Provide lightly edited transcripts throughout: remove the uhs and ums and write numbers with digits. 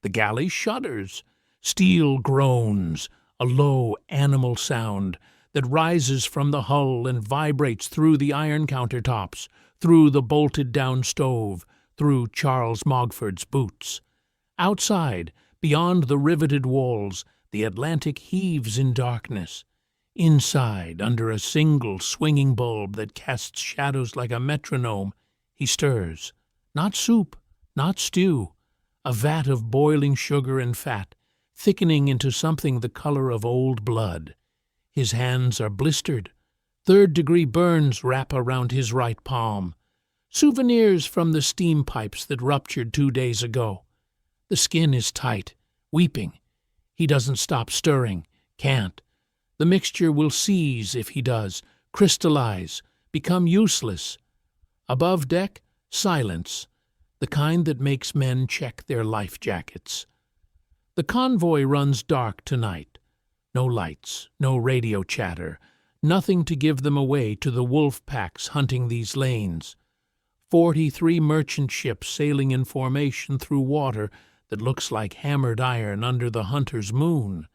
The galley shudders. Steel groans, a low animal sound that rises from the hull and vibrates through the iron countertops, through the bolted-down stove, through Charles Mogford's boots. Outside, beyond the riveted walls, the Atlantic heaves in darkness. Inside, under a single swinging bulb that casts shadows like a metronome, he stirs. Not soup, not stew, a vat of boiling sugar and fat, thickening into something the color of old blood. His hands are blistered. Third-degree burns wrap around his right palm. Souvenirs from the steam pipes that ruptured 2 days ago. The skin is tight, weeping. He doesn't stop stirring, can't. The mixture will seize if he does, crystallize, become useless. Above deck, silence, the kind that makes men check their life jackets. The convoy runs dark tonight. No lights, no radio chatter, nothing to give them away to the wolf packs hunting these lanes. 43 merchant ships sailing in formation through water that looks like hammered iron under the hunter's moon.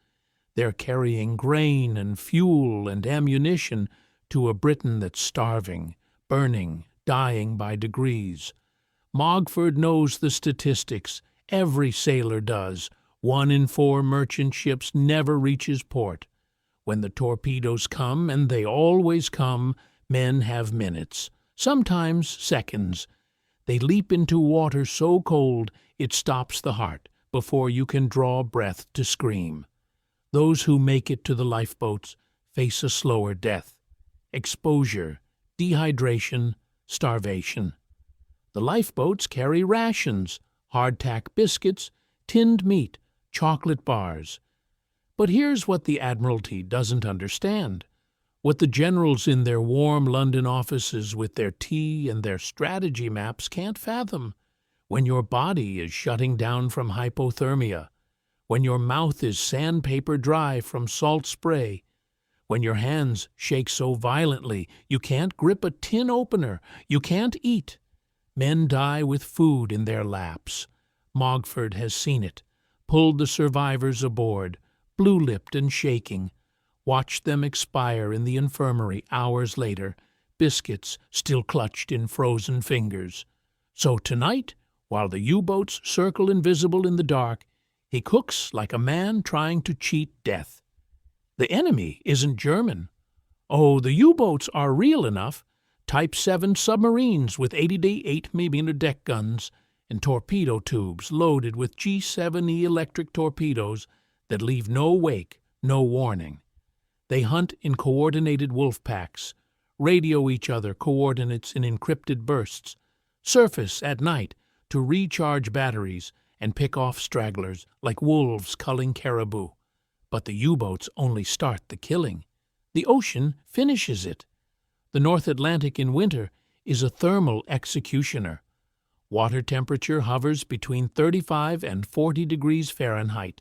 They're carrying grain and fuel and ammunition to a Britain that's starving, burning, dying by degrees. Mogford knows the statistics. Every sailor does. 1 in 4 merchant ships never reaches port. When the torpedoes come, and they always come, men have minutes, sometimes seconds. They leap into water so cold it stops the heart before you can draw breath to scream. Those who make it to the lifeboats face a slower death. Exposure, dehydration, starvation. The lifeboats carry rations, hardtack biscuits, tinned meat, chocolate bars. But here's what the Admiralty doesn't understand, what the generals in their warm London offices with their tea and their strategy maps can't fathom. When your body is shutting down from hypothermia, when your mouth is sandpaper dry from salt spray, when your hands shake so violently you can't grip a tin opener, you can't eat. Men die with food in their laps. Mogford has seen it, pulled the survivors aboard, blue-lipped and shaking, watched them expire in the infirmary hours later, biscuits still clutched in frozen fingers. So tonight, while the U-boats circle invisible in the dark, he cooks like a man trying to cheat death. The enemy isn't German. Oh, the U-boats are real enough. Type 7 submarines with 80-8 mm deck guns and torpedo tubes loaded with G7E electric torpedoes that leave no wake, no warning. They hunt in coordinated wolf packs, radio each other coordinates in encrypted bursts, surface at night to recharge batteries and pick off stragglers like wolves culling caribou. But the U-boats only start the killing. The ocean finishes it. The North Atlantic in winter is a thermal executioner. Water temperature hovers between 35 and 40 degrees Fahrenheit,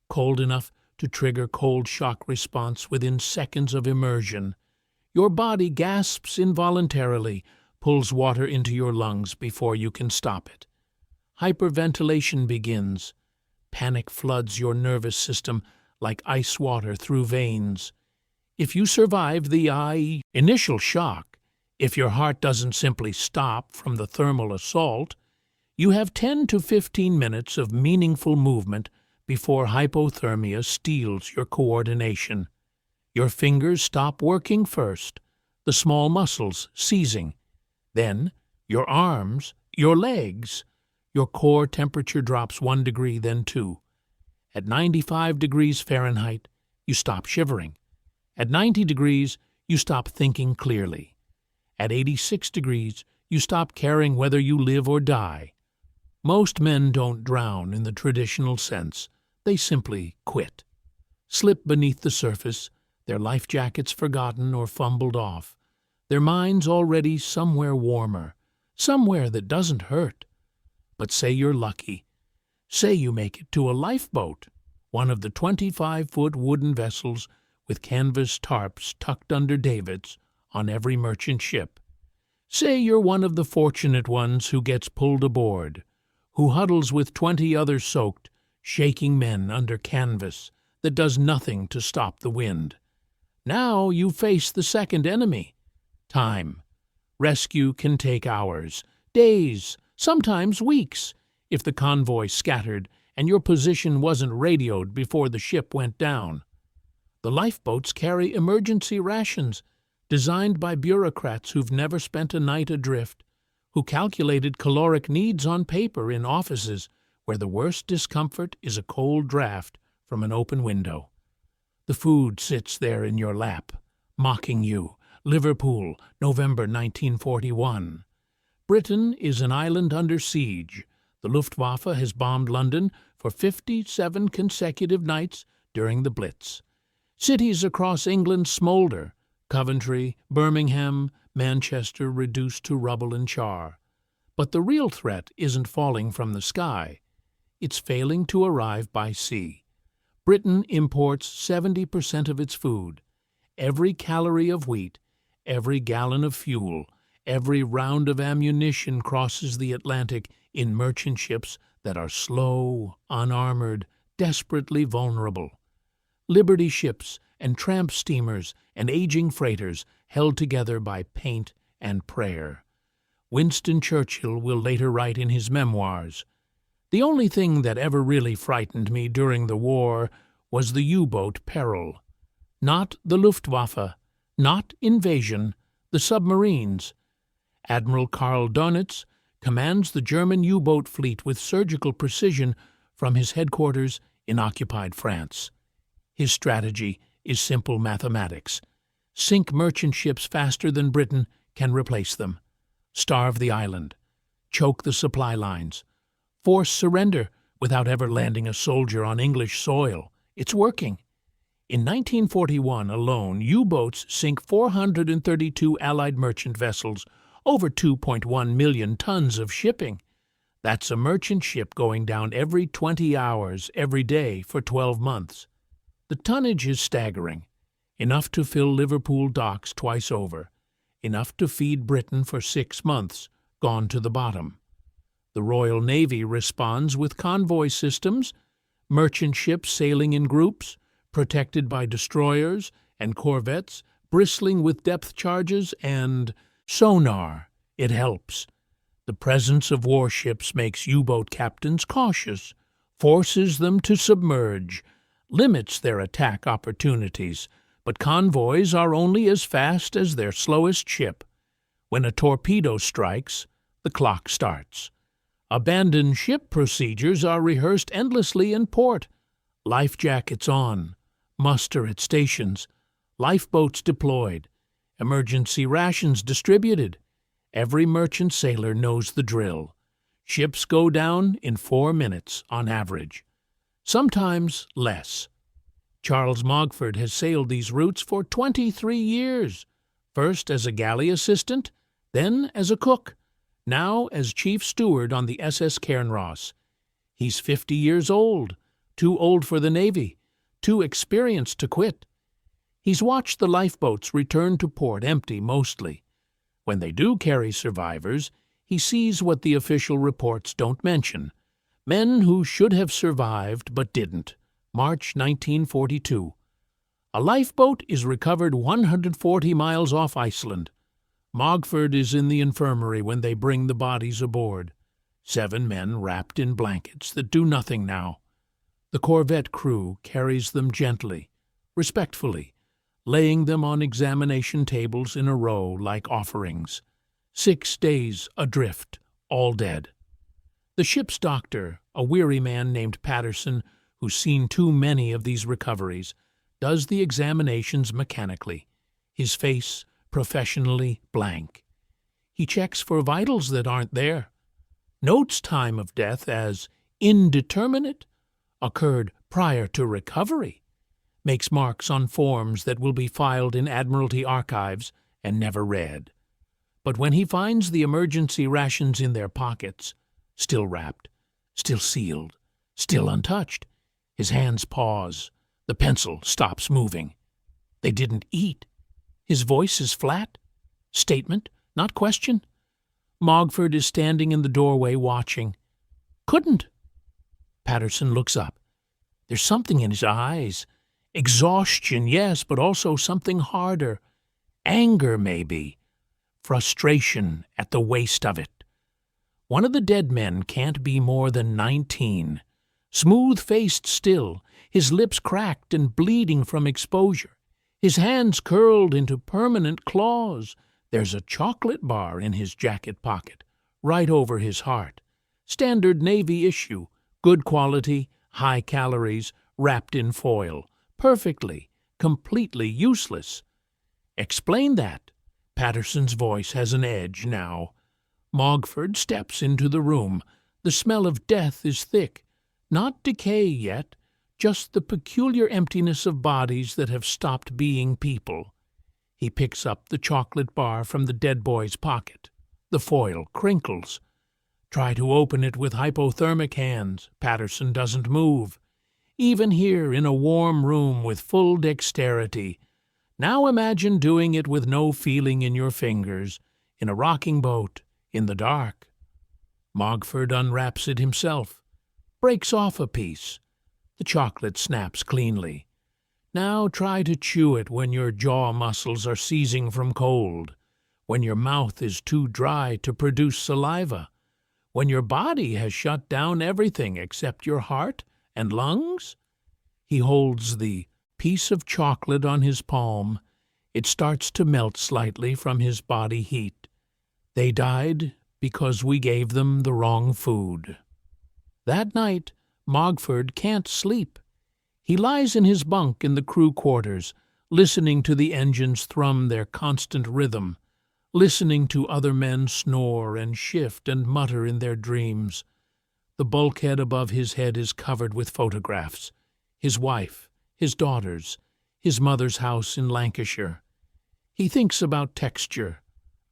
cold enough to trigger cold shock response within seconds of immersion. Your body gasps involuntarily, pulls water into your lungs before you can stop it. Hyperventilation begins. Panic floods your nervous system like ice water through veins. If you survive the initial shock, if your heart doesn't simply stop from the thermal assault, you have 10 to 15 minutes of meaningful movement before hypothermia steals your coordination. Your fingers stop working first, the small muscles seizing. Then, your arms, your legs. Your core temperature drops 1 degree, then 2. At 95 degrees Fahrenheit, you stop shivering. At 90 degrees, you stop thinking clearly. At 86 degrees, you stop caring whether you live or die. Most men don't drown in the traditional sense. They simply quit. Slip beneath the surface, their life jackets forgotten or fumbled off, their minds already somewhere warmer, somewhere that doesn't hurt. But say you're lucky. Say you make it to a lifeboat, one of the 25-foot wooden vessels with canvas tarps tucked under davits on every merchant ship. Say you're one of the fortunate ones who gets pulled aboard, who huddles with 20 others soaked, shaking men under canvas that does nothing to stop the wind. Now you face the second enemy, time. Rescue can take hours, days, sometimes weeks, if the convoy scattered and your position wasn't radioed before the ship went down. The lifeboats carry emergency rations, designed by bureaucrats who've never spent a night adrift, who calculated caloric needs on paper in offices where the worst discomfort is a cold draft from an open window. The food sits there in your lap, mocking you. Liverpool, November 1941. Britain is an island under siege. The Luftwaffe has bombed London for 57 consecutive nights during the Blitz. Cities across England smolder. Coventry, Birmingham, Manchester reduced to rubble and char. But the real threat isn't falling from the sky. It's failing to arrive by sea. Britain imports 70% of its food. Every calorie of wheat, every gallon of fuel, every round of ammunition crosses the Atlantic in merchant ships that are slow, unarmored, desperately vulnerable. Liberty ships and tramp steamers and aging freighters held together by paint and prayer. Winston Churchill will later write in his memoirs, "The only thing that ever really frightened me during the war was the U-boat peril. Not the Luftwaffe, not invasion, the submarines." Admiral Karl Dönitz commands the German U-boat fleet with surgical precision from his headquarters in occupied France. His strategy is simple mathematics. Sink merchant ships faster than Britain can replace them. Starve the island. Choke the supply lines. Force surrender without ever landing a soldier on English soil. It's working. In 1941 alone, U-boats sink 432 Allied merchant vessels, over 2.1 million tons of shipping. That's a merchant ship going down every 20 hours, every day for 12 months. The tonnage is staggering. Enough to fill Liverpool docks twice over. Enough to feed Britain for 6 months, gone to the bottom. The Royal Navy responds with convoy systems, merchant ships sailing in groups, protected by destroyers and corvettes, bristling with depth charges and sonar. It helps. The presence of warships makes U-boat captains cautious, forces them to submerge, limits their attack opportunities, but convoys are only as fast as their slowest ship. When a torpedo strikes, the clock starts. Abandoned ship procedures are rehearsed endlessly in port. Life jackets on, muster at stations, lifeboats deployed, emergency rations distributed. Every merchant sailor knows the drill. Ships go down in 4 minutes on average. Sometimes less. Charles Mogford has sailed these routes for 23 years, first as a galley assistant, then as a cook, now as chief steward on the SS Cairnross. He's 50 years old, too old for the Navy, too experienced to quit. He's watched the lifeboats return to port empty mostly. When they do carry survivors, he sees what the official reports don't mention. Men who should have survived but didn't. March 1942. A lifeboat is recovered 140 miles off Iceland. Mogford is in the infirmary when they bring the bodies aboard. 7 men wrapped in blankets that do nothing now. The corvette crew carries them gently, respectfully, laying them on examination tables in a row like offerings. 6 days adrift, all dead. The ship's doctor, a weary man named Patterson, who's seen too many of these recoveries, does the examinations mechanically, his face professionally blank. He checks for vitals that aren't there. Notes time of death as indeterminate, occurred prior to recovery. Makes marks on forms that will be filed in Admiralty archives and never read. But when he finds the emergency rations in their pockets, still wrapped, still sealed, still untouched, his hands pause. The pencil stops moving. They didn't eat. His voice is flat. Statement, not question. Mogford is standing in the doorway watching. Couldn't. Patterson looks up. There's something in his eyes. Exhaustion, yes, but also something harder. Anger, maybe. Frustration at the waste of it. One of the dead men can't be more than 19. Smooth-faced still, his lips cracked and bleeding from exposure. His hands curled into permanent claws. There's a chocolate bar in his jacket pocket, right over his heart. Standard Navy issue, good quality, high calories, wrapped in foil. Perfectly, completely useless. Explain that. Patterson's voice has an edge now. Mogford steps into the room. The smell of death is thick. Not decay yet, just the peculiar emptiness of bodies that have stopped being people. He picks up the chocolate bar from the dead boy's pocket. The foil crinkles. Try to open it with hypothermic hands. Patterson doesn't move. Even here in a warm room with full dexterity. Now imagine doing it with no feeling in your fingers, in a rocking boat, in the dark. Mogford unwraps it himself, breaks off a piece. The chocolate snaps cleanly. Now try to chew it when your jaw muscles are seizing from cold, when your mouth is too dry to produce saliva, when your body has shut down everything except your heart and lungs. He holds the piece of chocolate on his palm. It starts to melt slightly from his body heat. They died because we gave them the wrong food. That night, Mogford can't sleep. He lies in his bunk in the crew quarters, listening to the engines thrum their constant rhythm, listening to other men snore and shift and mutter in their dreams. The bulkhead above his head is covered with photographs. His wife, his daughters, his mother's house in Lancashire. He thinks about texture,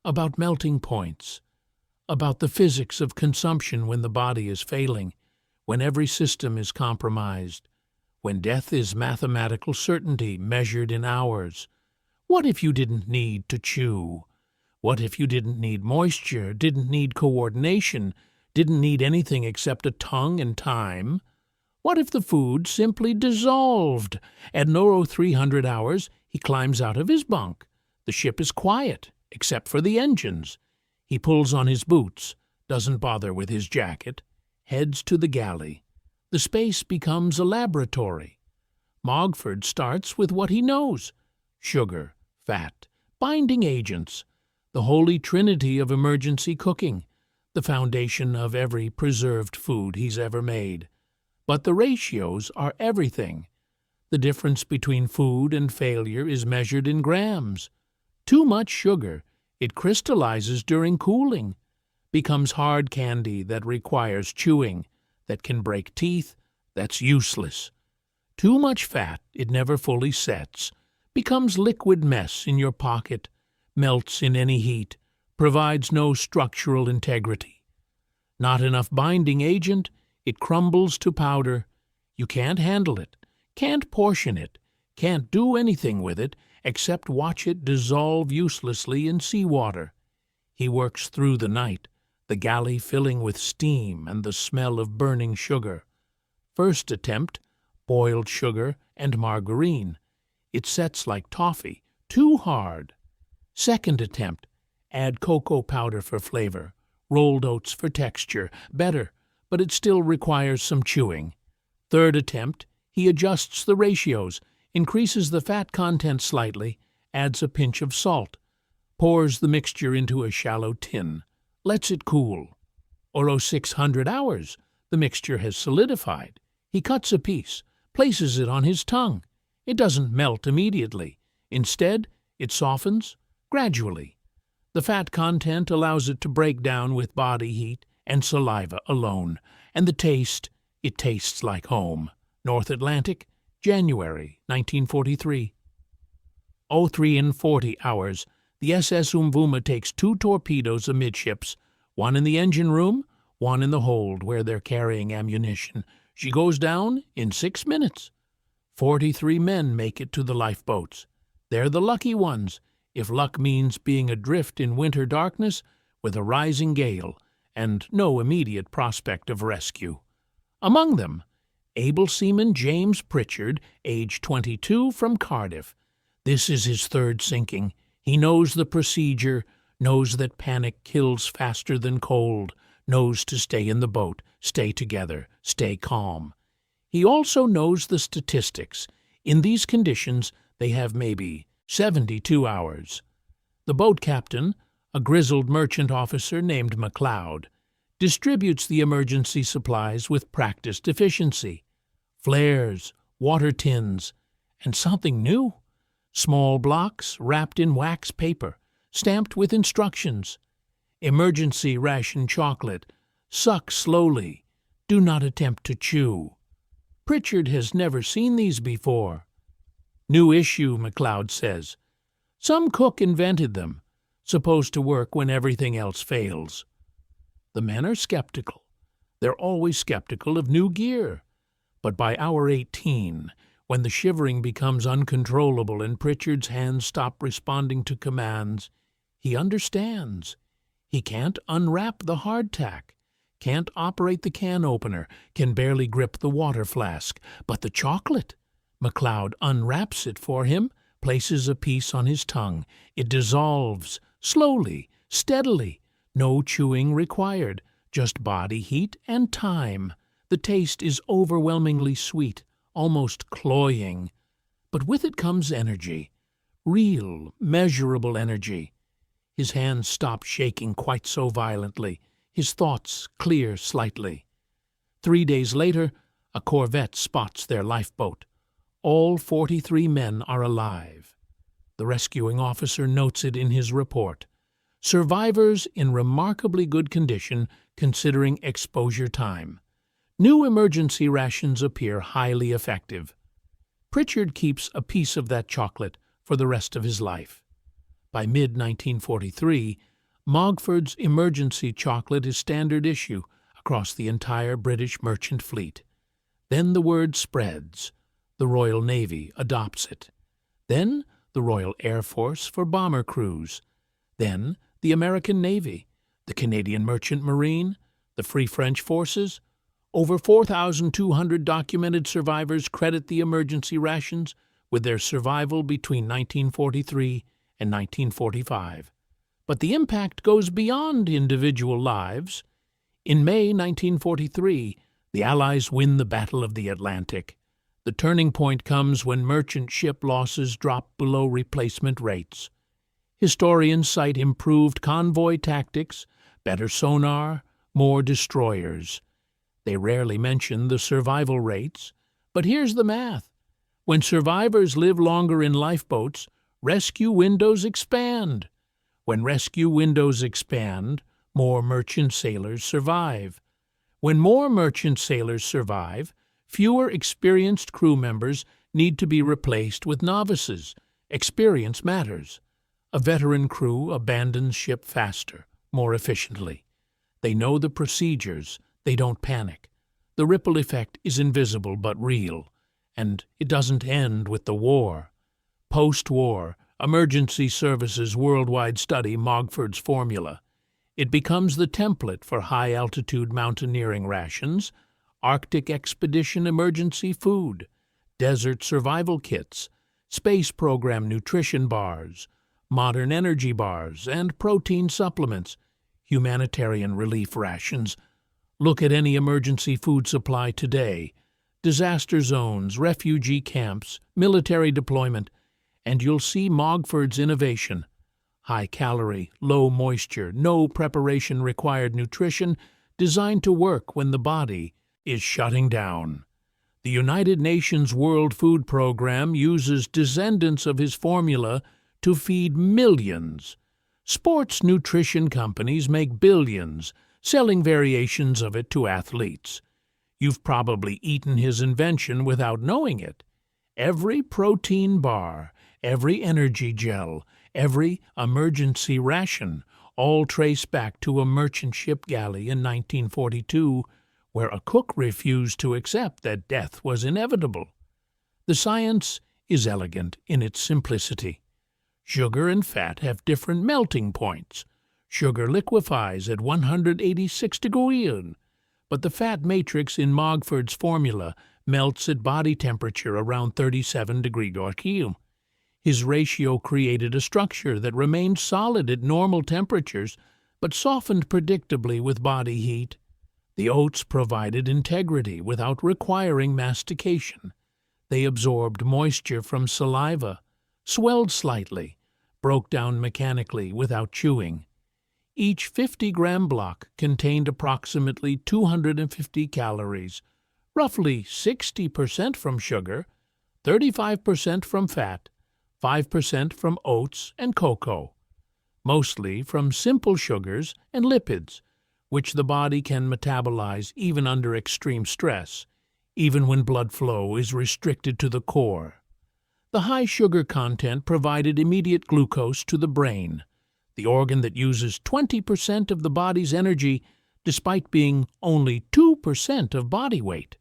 about melting points, about the physics of consumption when the body is failing, when every system is compromised, when death is mathematical certainty measured in hours. What if you didn't need to chew? What if you didn't need moisture, didn't need coordination, didn't need anything except a tongue and time? What if the food simply dissolved? At Noro 300 hours, he climbs out of his bunk. The ship is quiet, except for the engines. He pulls on his boots, doesn't bother with his jacket, heads to the galley. The space becomes a laboratory. Mogford starts with what he knows: sugar, fat, binding agents, the holy trinity of emergency cooking, the foundation of every preserved food he's ever made. But the ratios are everything. The difference between food and failure is measured in grams. Too much sugar, it crystallizes during cooling, becomes hard candy that requires chewing, that can break teeth, that's useless. Too much fat, it never fully sets, becomes liquid mess in your pocket, melts in any heat, provides no structural integrity. Not enough binding agent, it crumbles to powder. You can't handle it, can't portion it, can't do anything with it except watch it dissolve uselessly in seawater. He works through the night, the galley filling with steam and the smell of burning sugar. First attempt, boiled sugar and margarine. It sets like toffee, too hard. Second attempt, add cocoa powder for flavor, rolled oats for texture, better, but it still requires some chewing. Third attempt, he adjusts the ratios, increases the fat content slightly, adds a pinch of salt, pours the mixture into a shallow tin, lets it cool. Oro 600 hours, the mixture has solidified. He cuts a piece, places it on his tongue. It doesn't melt immediately. Instead, it softens gradually. The fat content allows it to break down with body heat and saliva alone, and the taste, it tastes like home. North Atlantic, January 1943. 03:40 hours, the SS Umvuma takes 2 torpedoes amidships, one in the engine room, one in the hold where they're carrying ammunition. She goes down in 6 minutes. 43 men make it to the lifeboats. They're the lucky ones, if luck means being adrift in winter darkness with a rising gale and no immediate prospect of rescue. Among them, able seaman James Pritchard, age 22, from Cardiff. This is his third sinking. He knows the procedure, knows that panic kills faster than cold, knows to stay in the boat, stay together, stay calm. He also knows the statistics. In these conditions, they have maybe 72 hours. The boat captain, a grizzled merchant officer named MacLeod, distributes the emergency supplies with practiced efficiency. Flares, water tins, and something new. Small blocks wrapped in wax paper, stamped with instructions. Emergency ration chocolate. Suck slowly. Do not attempt to chew. Pritchard has never seen these before. New issue, MacLeod says. Some cook invented them, supposed to work when everything else fails. The men are skeptical. They're always skeptical of new gear. But by hour 18, when the shivering becomes uncontrollable and Pritchard's hands stop responding to commands, he understands. He can't unwrap the hardtack, can't operate the can opener, can barely grip the water flask. But the chocolate! MacLeod unwraps it for him, places a piece on his tongue. It dissolves, slowly, steadily. No chewing required, just body heat and time. The taste is overwhelmingly sweet, almost cloying. But with it comes energy, real, measurable energy. His hands stop shaking quite so violently. His thoughts clear slightly. 3 days later, a corvette spots their lifeboat. All 43 men are alive. The rescuing officer notes it in his report. Survivors in remarkably good condition considering exposure time. New emergency rations appear highly effective. Pritchard keeps a piece of that chocolate for the rest of his life. By mid-1943, Mogford's emergency chocolate is standard issue across the entire British merchant fleet. Then the word spreads. The Royal Navy adopts it. Then the Royal Air Force for bomber crews. Then the American Navy, the Canadian Merchant Marine, the Free French Forces. Over 4,200 documented survivors credit the emergency rations with their survival between 1943 and 1945. But the impact goes beyond individual lives. In May 1943, the Allies win the Battle of the Atlantic. The turning point comes when merchant ship losses drop below replacement rates. Historians cite improved convoy tactics, better sonar, more destroyers. They rarely mention the survival rates, but here's the math. When survivors live longer in lifeboats, rescue windows expand. When rescue windows expand, more merchant sailors survive. When more merchant sailors survive, fewer experienced crew members need to be replaced with novices. Experience matters. A veteran crew abandons ship faster, more efficiently. They know the procedures. They don't panic. The ripple effect is invisible but real, and it doesn't end with the war. Post-war, emergency services worldwide study Mogford's formula. It becomes the template for high-altitude mountaineering rations, Arctic expedition emergency food, desert survival kits, space program nutrition bars, modern energy bars, and protein supplements, humanitarian relief rations. Look at any emergency food supply today, disaster zones, refugee camps, military deployment, and you'll see Mogford's innovation. High-calorie, low-moisture, no preparation required nutrition designed to work when the body is shutting down. The United Nations World Food Program uses descendants of his formula to feed millions. Sports nutrition companies make billions, selling variations of it to athletes. You've probably eaten his invention without knowing it. Every protein bar, every energy gel, every emergency ration, all trace back to a merchant ship galley in 1942, where a cook refused to accept that death was inevitable. The science is elegant in its simplicity. Sugar and fat have different melting points. Sugar liquefies at 186 degrees, but the fat matrix in Mogford's formula melts at body temperature around 37 degrees Celsius. His ratio created a structure that remained solid at normal temperatures, but softened predictably with body heat. The oats provided integrity without requiring mastication. They absorbed moisture from saliva, swelled slightly, broke down mechanically without chewing. Each 50-gram block contained approximately 250 calories, roughly 60% from sugar, 35% from fat, 5% from oats and cocoa, mostly from simple sugars and lipids, which the body can metabolize even under extreme stress, even when blood flow is restricted to the core. The high sugar content provided immediate glucose to the brain, the organ that uses 20% of the body's energy despite being only 2% of body weight.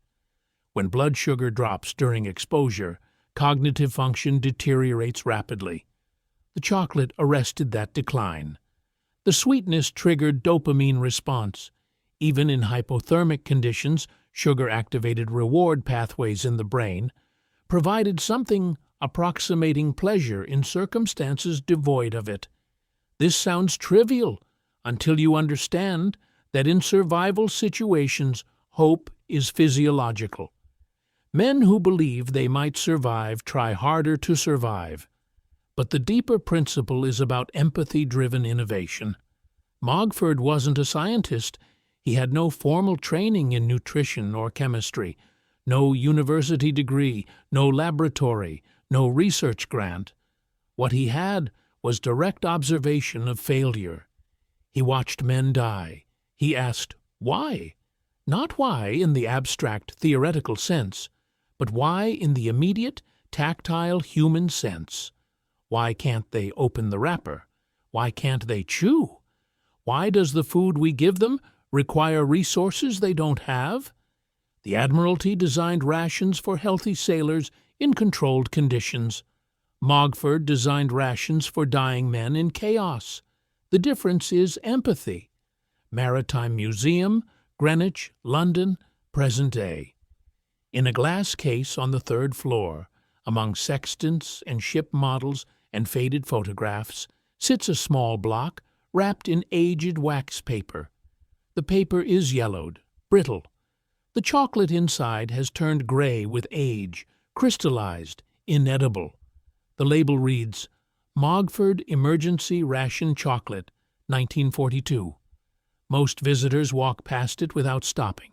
When blood sugar drops during exposure, cognitive function deteriorates rapidly. The chocolate arrested that decline. The sweetness triggered dopamine response. Even in hypothermic conditions, sugar-activated reward pathways in the brain provided something approximating pleasure in circumstances devoid of it. This sounds trivial until you understand that in survival situations, hope is physiological. Men who believe they might survive try harder to survive. But the deeper principle is about empathy-driven innovation. Mogford wasn't a scientist. He had no formal training in nutrition or chemistry, no university degree, no laboratory, no research grant. What he had was direct observation of failure. He watched men die. He asked, why? Not why in the abstract theoretical sense, but why in the immediate, tactile human sense. Why can't they open the wrapper? Why can't they chew? Why does the food we give them require resources they don't have? The Admiralty designed rations for healthy sailors in controlled conditions. Mogford designed rations for dying men in chaos. The difference is empathy. Maritime Museum, Greenwich, London, present day. In a glass case on the third floor, among sextants and ship models and faded photographs, sits a small block wrapped in aged wax paper. The paper is yellowed, brittle. The chocolate inside has turned gray with age, crystallized, inedible. The label reads, Mogford Emergency Ration Chocolate, 1942. Most visitors walk past it without stopping.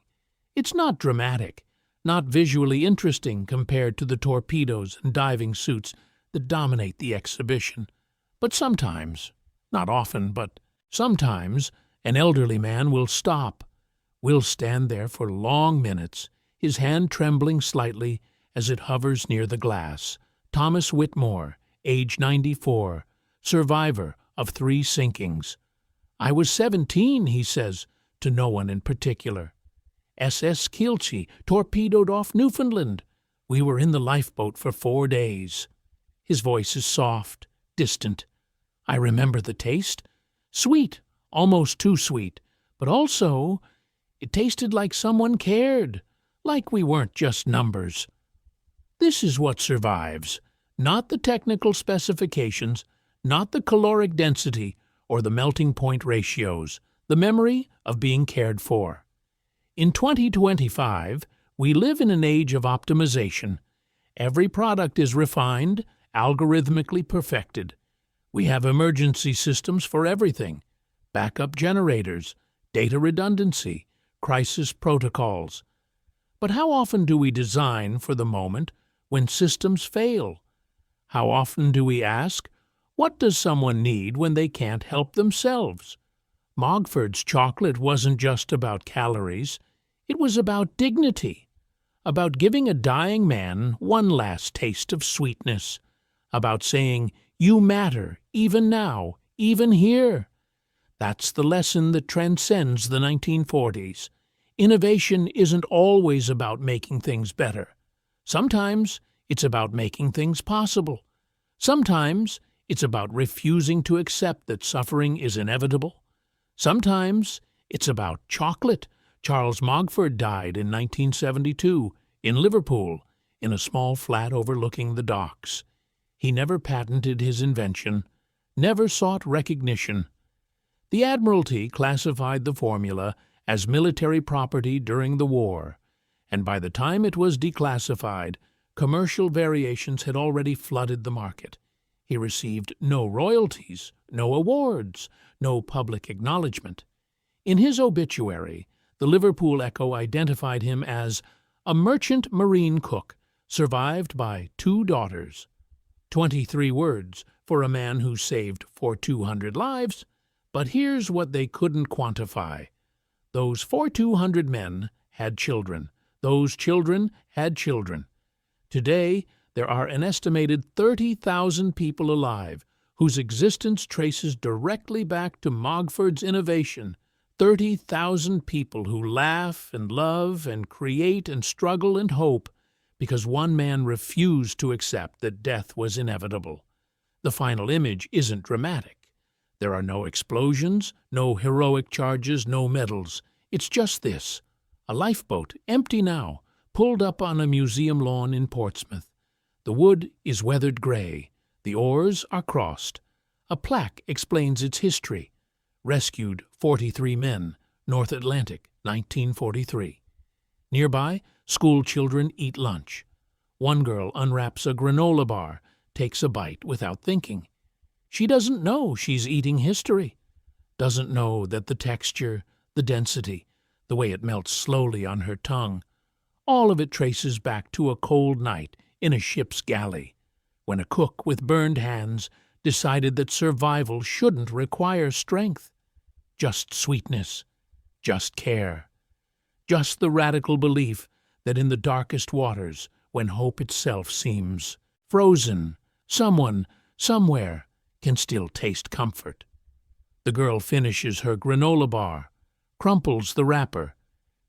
It's not dramatic, not visually interesting compared to the torpedoes and diving suits that dominate the exhibition. But sometimes, not often, but sometimes, an elderly man will stop. Will stand there for long minutes, his hand trembling slightly as it hovers near the glass. Thomas Whitmore, age 94, survivor of 3 sinkings. I was 17, he says, to no one in particular. SS Kielce torpedoed off Newfoundland. We were in the lifeboat for 4 days. His voice is soft, distant. I remember the taste. Sweet, almost too sweet, but also it tasted like someone cared, like we weren't just numbers. This is what survives, not the technical specifications, not the caloric density or the melting point ratios, the memory of being cared for. In 2025, we live in an age of optimization. Every product is refined, algorithmically perfected. We have emergency systems for everything, backup generators, data redundancy, crisis protocols. But how often do we design for the moment when systems fail? How often do we ask, what does someone need when they can't help themselves? Mogford's chocolate wasn't just about calories. It was about dignity, about giving a dying man one last taste of sweetness, about saying, you matter, even now, even here. That's the lesson that transcends the 1940s. Innovation isn't always about making things better. Sometimes it's about making things possible. Sometimes it's about refusing to accept that suffering is inevitable. Sometimes it's about chocolate, Charles Mogford died in 1972 in Liverpool in a small flat overlooking the docks. He never patented his invention, never sought recognition. The Admiralty classified the formula as military property during the war, and by the time it was declassified, commercial variations had already flooded the market. He received no royalties, no awards, no public acknowledgement. In his obituary, the Liverpool Echo identified him as a merchant marine cook, survived by 2 daughters. 23 words for a man who saved 200 lives, but here's what they couldn't quantify. Those 200 men had children. Those children had children. Today, there are an estimated 30,000 people alive whose existence traces directly back to Mogford's innovation. 30,000 people who laugh and love and create and struggle and hope because one man refused to accept that death was inevitable. The final image isn't dramatic. There are no explosions, no heroic charges, no medals. It's just this: a lifeboat, empty now, pulled up on a museum lawn in Portsmouth. The wood is weathered gray. The oars are crossed. A plaque explains its history. Rescued 43 men, North Atlantic, 1943. Nearby, school children eat lunch. One girl unwraps a granola bar, takes a bite without thinking. She doesn't know she's eating history. Doesn't know that the texture, the density, the way it melts slowly on her tongue, all of it traces back to a cold night in a ship's galley, when a cook with burned hands decided that survival shouldn't require strength. Just sweetness, just care, just the radical belief that in the darkest waters, when hope itself seems frozen, someone, somewhere, can still taste comfort. The girl finishes her granola bar, crumples the wrapper,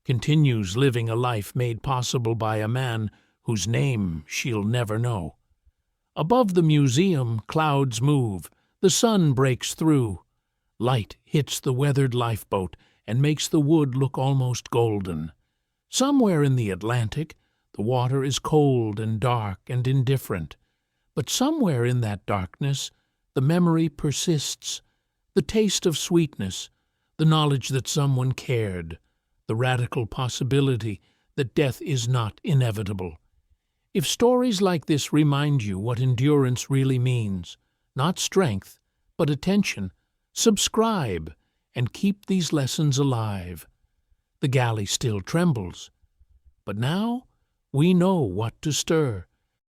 continues living a life made possible by a man whose name she'll never know. Above the museum, clouds move, the sun breaks through. Light hits the weathered lifeboat and makes the wood look almost golden. Somewhere in the Atlantic, the water is cold and dark and indifferent. But somewhere in that darkness, the memory persists, the taste of sweetness, the knowledge that someone cared, the radical possibility that death is not inevitable. If stories like this remind you what endurance really means, not strength, but attention, subscribe and keep these lessons alive. The galley still trembles, but now we know what to stir.